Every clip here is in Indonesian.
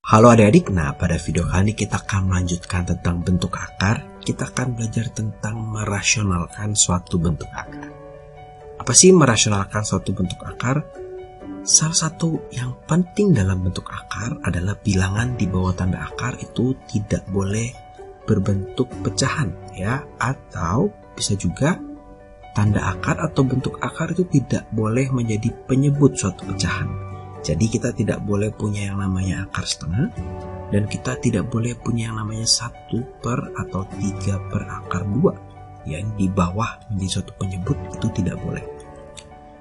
Halo adik-adik, pada video kali ini kita akan melanjutkan tentang bentuk akar. Kita akan belajar tentang merasionalkan suatu bentuk akar. Apa sih merasionalkan suatu bentuk akar? Salah satu yang penting dalam bentuk akar adalah bilangan di bawah tanda akar itu tidak boleh berbentuk pecahan, ya, atau bisa juga tanda akar atau bentuk akar itu tidak boleh menjadi penyebut suatu pecahan. Jadi kita tidak boleh punya yang namanya akar setengah, dan kita tidak boleh punya yang namanya 1 per atau 3 per akar 2. Yang di bawah menjadi suatu penyebut itu tidak boleh.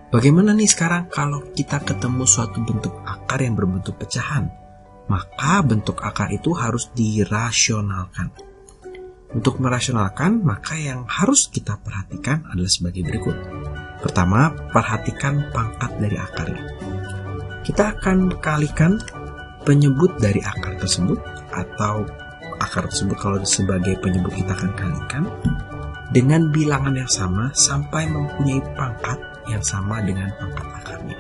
Bagaimana nih sekarang kalau kita ketemu suatu bentuk akar yang berbentuk pecahan? Maka bentuk akar itu harus dirasionalkan. Untuk merasionalkan, maka yang harus kita perhatikan adalah sebagai berikut. Pertama, perhatikan pangkat dari akarnya. Kita akan kalikan penyebut dari akar tersebut, atau akar tersebut kalau sebagai penyebut kita akan kalikan dengan bilangan yang sama sampai mempunyai pangkat yang sama dengan pangkat akarnya.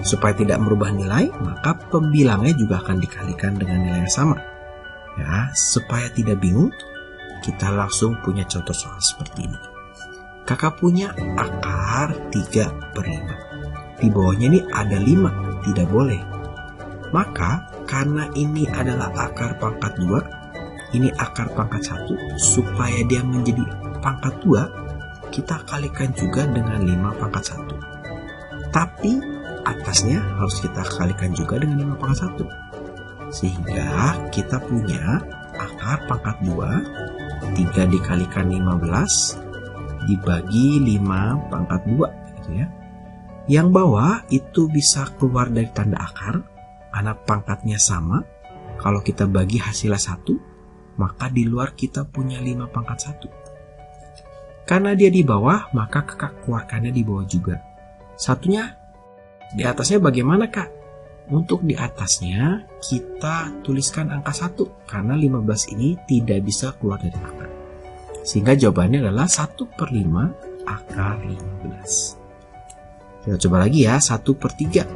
Supaya tidak merubah nilai, maka pembilangnya juga akan dikalikan dengan nilai yang sama. Ya, supaya tidak bingung, kita langsung punya contoh soal seperti ini. Kakak punya akar 3 per 5. Di bawahnya ini ada 5. Tidak boleh. Maka karena ini adalah akar pangkat 2, ini akar pangkat 1, supaya dia menjadi pangkat 2, kita kalikan juga dengan 5 pangkat 1. Tapi atasnya harus kita kalikan juga dengan 5 pangkat 1. Sehingga kita punya akar pangkat 2, 3 dikalikan 15 dibagi 5 pangkat 2 gitu ya. Yang bawah itu bisa keluar dari tanda akar, karena pangkatnya sama. Kalau kita bagi hasilnya 1, maka di luar kita punya 5 pangkat 1. Karena dia di bawah, maka kakak keluarkannya di bawah juga. Satunya, di atasnya bagaimana kak? Untuk di atasnya, kita tuliskan angka 1, karena 15 ini tidak bisa keluar dari akar. Sehingga jawabannya adalah 1 per 5 akar 15. Kita coba lagi ya, 1 per 3.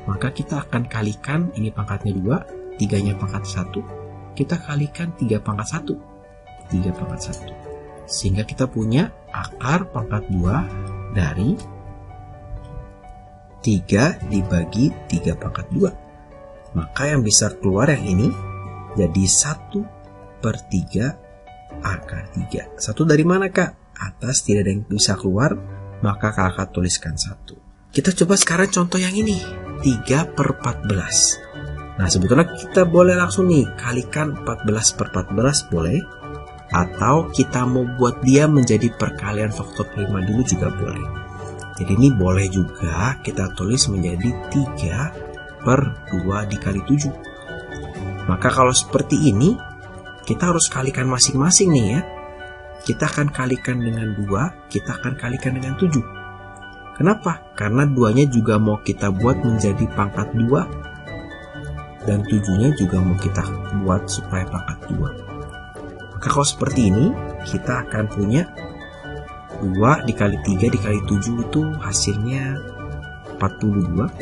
Maka kita akan kalikan, ini pangkatnya 2, 3-nya pangkat 1. Kita kalikan 3 pangkat 1. 3 pangkat 1. Sehingga kita punya akar pangkat 2 dari 3 dibagi 3 pangkat 2. Maka yang bisa keluar yang ini, jadi 1 per 3 akar 3. 1 dari mana kak? Atas tidak ada yang bisa keluar, maka kakak tuliskan 1. Kita coba sekarang contoh yang ini, 3 per 14. Nah, sebetulnya kita boleh langsung nih, kalikan 14 per 14 boleh. Atau kita mau buat dia menjadi perkalian faktor 5 dulu juga boleh. Jadi ini boleh juga kita tulis menjadi 3 per 2 dikali 7. Maka kalau seperti ini, kita harus kalikan masing-masing nih ya. Kita akan kalikan dengan 2, kita akan kalikan dengan 7. Kenapa? Karena 2-nya juga mau kita buat menjadi pangkat 2, dan 7-nya juga mau kita buat supaya pangkat 2. Maka kalau seperti ini, kita akan punya 2 dikali 3 dikali 7 itu hasilnya 42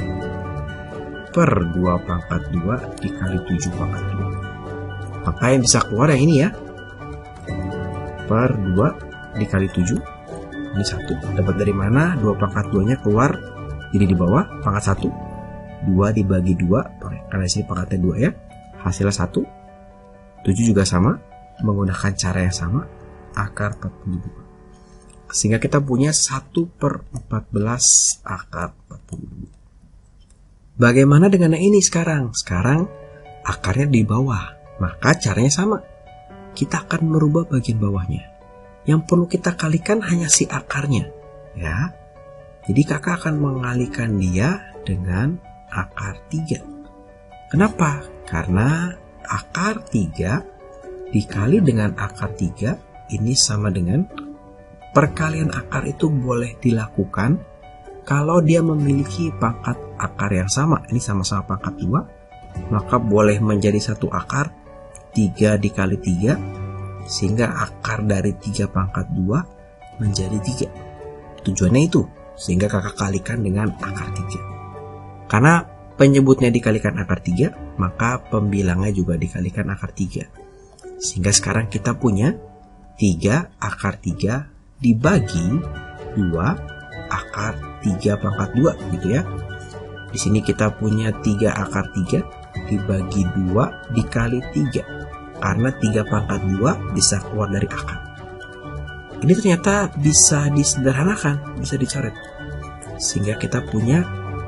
per 2 pangkat 2 dikali 7 pangkat 2. Maka yang bisa keluar yang ini ya, per 2 dikali 7. Ini 1. Dapat dari mana? 2 pangkat 2-nya keluar, jadi di bawah pangkat 1. 2 dibagi 2, karena di sini pangkatnya 2 ya. Hasilnya 1. 7 juga sama, menggunakan cara yang sama, akar 42. Sehingga kita punya 1 per 14 akar 42. Bagaimana dengan yang ini sekarang? Sekarang akarnya di bawah, maka caranya sama. Kita akan merubah bagian bawahnya. Yang perlu kita kalikan hanya si akarnya, ya. Jadi kakak akan mengalikan dia dengan akar 3. Kenapa? Karena akar 3 dikali dengan akar 3 ini sama dengan perkalian akar itu boleh dilakukan kalau dia memiliki pangkat akar yang sama. Ini sama-sama pangkat 2, maka boleh menjadi satu akar 3 dikali 3. Sehingga akar dari 3 pangkat 2 menjadi 3. Tujuannya itu, sehingga kakak kalikan dengan akar 3. Karena penyebutnya dikalikan akar 3, maka pembilangnya juga dikalikan akar 3. Sehingga sekarang kita punya 3 akar 3 dibagi 2 akar 3 pangkat 2 gitu ya. Di sini kita punya 3 akar 3 dibagi 2 dikali 3. Karena 3 pangkat 2 bisa keluar dari akar. Ini ternyata bisa disederhanakan, bisa dicoret. Sehingga kita punya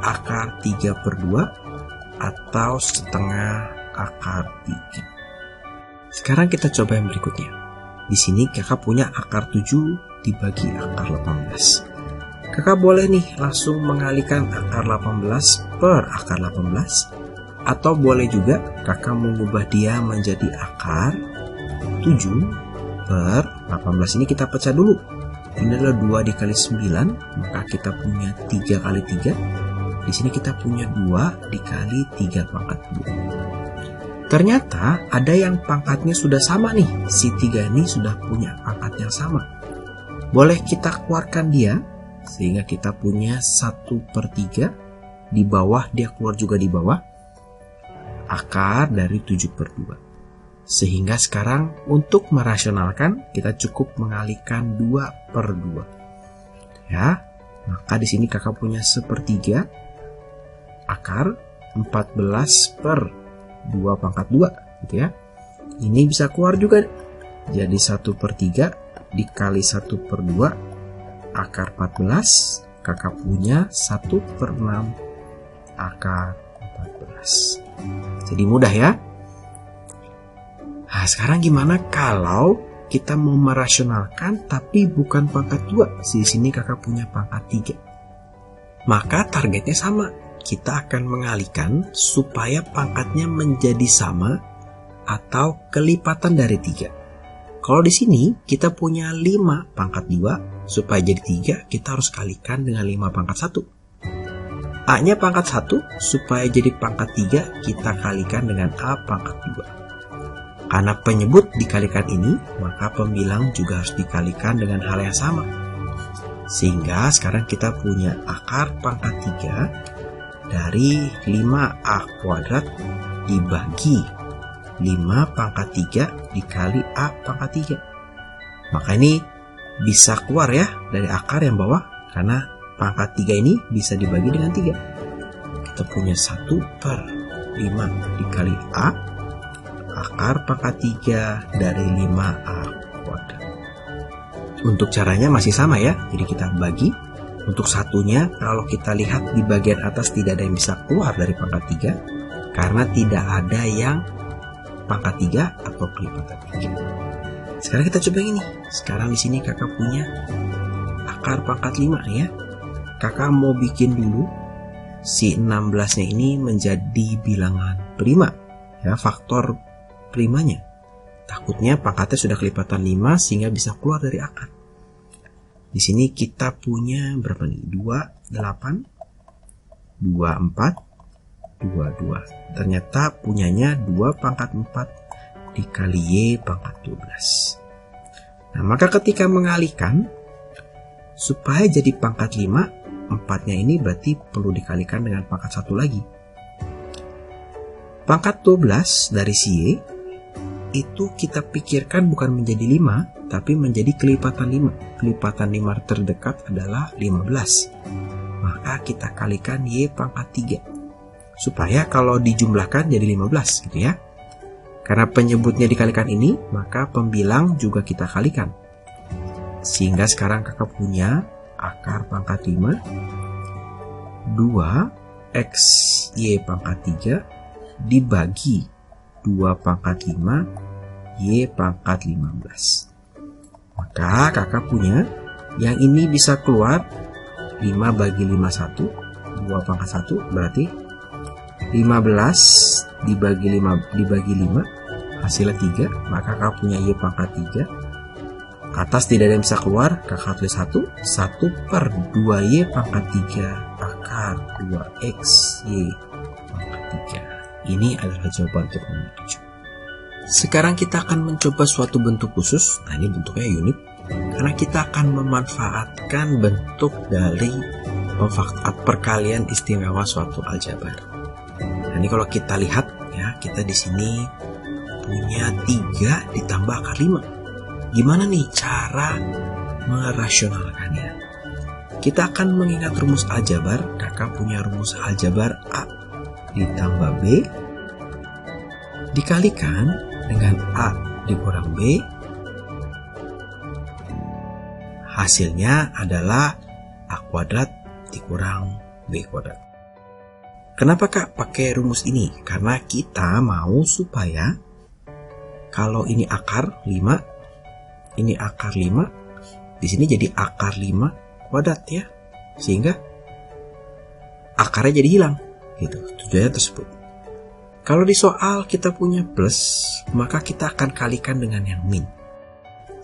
akar 3/2 atau setengah akar 3. Sekarang kita coba yang berikutnya. Di sini kakak punya akar 7 dibagi akar 18. Kakak boleh nih langsung mengalihkan akar 18 per akar 18. Atau boleh juga kakak mengubah dia menjadi akar 7 per 18. Ini kita pecah dulu. Ini adalah 2 dikali 9, maka kita punya 3 kali 3. Di sini kita punya 2 dikali 3 pangkat 2. Ternyata ada yang pangkatnya sudah sama nih. Si 3 ini sudah punya pangkat yang sama. Boleh kita keluarkan dia, sehingga kita punya 1/3. Di bawah, dia keluar juga di bawah. Akar dari 7/2. Sehingga sekarang untuk merasionalkan kita cukup mengalihkan 2/2. Ya, maka di sini kakak punya 1/3 akar 14 per 2 pangkat 2 gitu ya. Ini bisa keluar juga. Jadi 1/3 dikali 1/2 akar 14, kakak punya 1/6 akar 14. Jadi mudah ya. Nah, sekarang gimana kalau kita mau merasionalkan tapi bukan pangkat 2? Di sini kakak punya pangkat 3. Maka targetnya sama. Kita akan mengalihkan supaya pangkatnya menjadi sama atau kelipatan dari 3. Kalau di sini kita punya 5 pangkat 2, supaya jadi 3 kita harus kalikan dengan 5 pangkat 1. A-nya pangkat 1, supaya jadi pangkat 3 kita kalikan dengan A pangkat 2. Karena penyebut dikalikan ini, maka pembilang juga harus dikalikan dengan hal yang sama. Sehingga sekarang kita punya akar pangkat 3 dari 5A kuadrat dibagi 5 pangkat 3 dikali A pangkat 3. Maka ini bisa keluar ya dari akar yang bawah, karena pangkat 3 ini bisa dibagi dengan 3. Kita punya 1/5 dikali A, akar pangkat 3 dari 5A kuadrat. Untuk caranya masih sama ya, jadi kita bagi. Untuk satunya, kalau kita lihat di bagian atas tidak ada yang bisa keluar dari pangkat 3, karena tidak ada yang pangkat 3 atau kelipatan 3. Sekarang kita coba ini. Sekarang di sini kakak punya akar pangkat 5 ya. Kakak mau bikin dulu si 16-nya ini menjadi bilangan prima. Ya, faktor primanya. Takutnya pangkatnya sudah kelipatan 5 sehingga bisa keluar dari akar. Di sini kita punya berapa nih? 28, 24, 22. Ternyata punyanya 2 pangkat 4 dikali Y pangkat 12. Nah, maka ketika mengalihkan, supaya jadi pangkat 5, 4-nya ini berarti perlu dikalikan dengan pangkat 1 lagi. Pangkat 12 dari si Y itu kita pikirkan bukan menjadi 5, tapi menjadi kelipatan 5. Kelipatan 5 terdekat adalah 15. Maka kita kalikan Y pangkat 3. Supaya kalau dijumlahkan jadi 15 gitu ya. Karena penyebutnya dikalikan ini, maka pembilang juga kita kalikan. Sehingga sekarang kakak punya akar pangkat 5 2x Y pangkat 3 dibagi 2 pangkat 5 Y pangkat 15. Maka kakak punya yang ini bisa keluar 5 bagi 5 1, 2 pangkat 1 berarti 15 dibagi 5 hasilnya 3. Maka kakak punya Y pangkat 3. Atas tidak ada yang bisa keluar, kakak tulis 1/2Y pangkat 3 akar 2x Y pangkat 3. Ini adalah jawaban untuk nomor 7. Sekarang kita akan mencoba suatu bentuk khusus. Nah, ini bentuknya unik karena kita akan memanfaatkan bentuk dari perkalian istimewa suatu aljabar. ini kalau kita lihat ya, kita di sini punya 3 ditambah akar 5. Gimana nih cara merasionalkannya? Kita akan mengingat rumus aljabar. Kakak punya rumus aljabar A ditambah B dikalikan dengan A dikurang B. Hasilnya adalah A kuadrat dikurang B kuadrat. Kenapa Kak pakai rumus ini? Karena kita mau supaya kalau ini akar 5, ini akar 5, di sini jadi akar 5 kuadrat ya. Sehingga akarnya jadi hilang. Gitu, tujuannya tersebut. Kalau di soal kita punya plus, maka kita akan kalikan dengan yang min.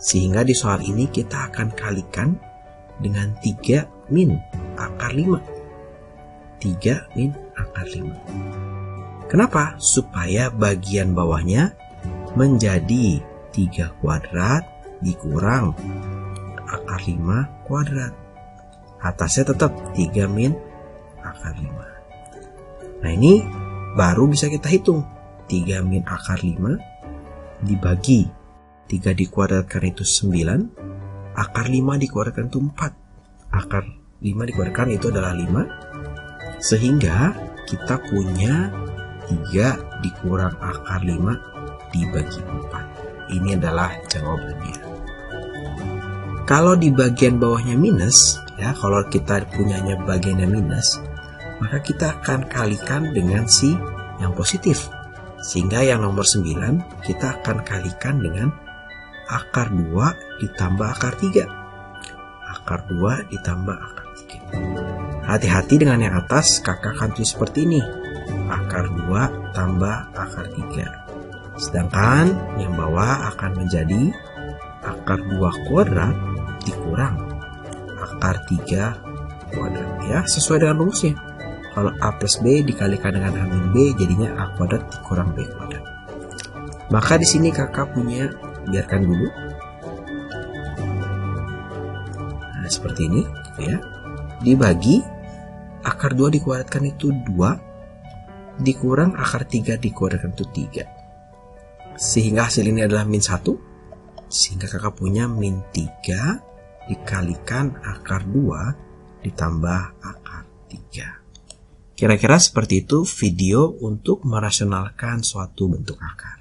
Sehingga di soal ini kita akan kalikan dengan 3 min akar 5. 3 min akar 5. Kenapa? Supaya bagian bawahnya menjadi 3 kuadrat dikurang akar 5 kuadrat. Atasnya tetap 3 min akar 5. Nah ini baru bisa kita hitung. 3 min akar 5 dibagi 3 dikuadratkan itu 9. Akar 5 dikuadratkan itu 4. Akar 5 dikuadratkan itu adalah 5. Sehingga kita punya 3 dikurang akar 5 dibagi 4. Ini adalah jawabannya. Kalau di bagian bawahnya minus, ya kalau kita punyanya bagiannya minus, maka kita akan kalikan dengan si yang positif. Sehingga yang nomor 9 kita akan kalikan dengan akar 2 ditambah akar 3. Akar 2 ditambah akar 3. Hati-hati dengan yang atas, kakak akan tulis seperti ini. Akar 2 tambah akar 3. Sedangkan yang bawah akan menjadi akar 2 kuadrat dikurang akar 3 kuadrat. Ya, sesuai dengan rumusnya. Kalau A plus B dikalikan dengan A min B, jadinya A kuadrat dikurang B kuadrat. Maka di sini kakak punya, biarkan dulu. Nah, seperti ini, ya. Dibagi akar 2 dikuadratkan itu 2, dikurang akar 3 dikuadratkan itu 3. Sehingga hasil ini adalah min 1. Sehingga kakak punya min 3 dikalikan akar 2 ditambah akar 3. Kira-kira seperti itu video untuk merasionalkan suatu bentuk akar.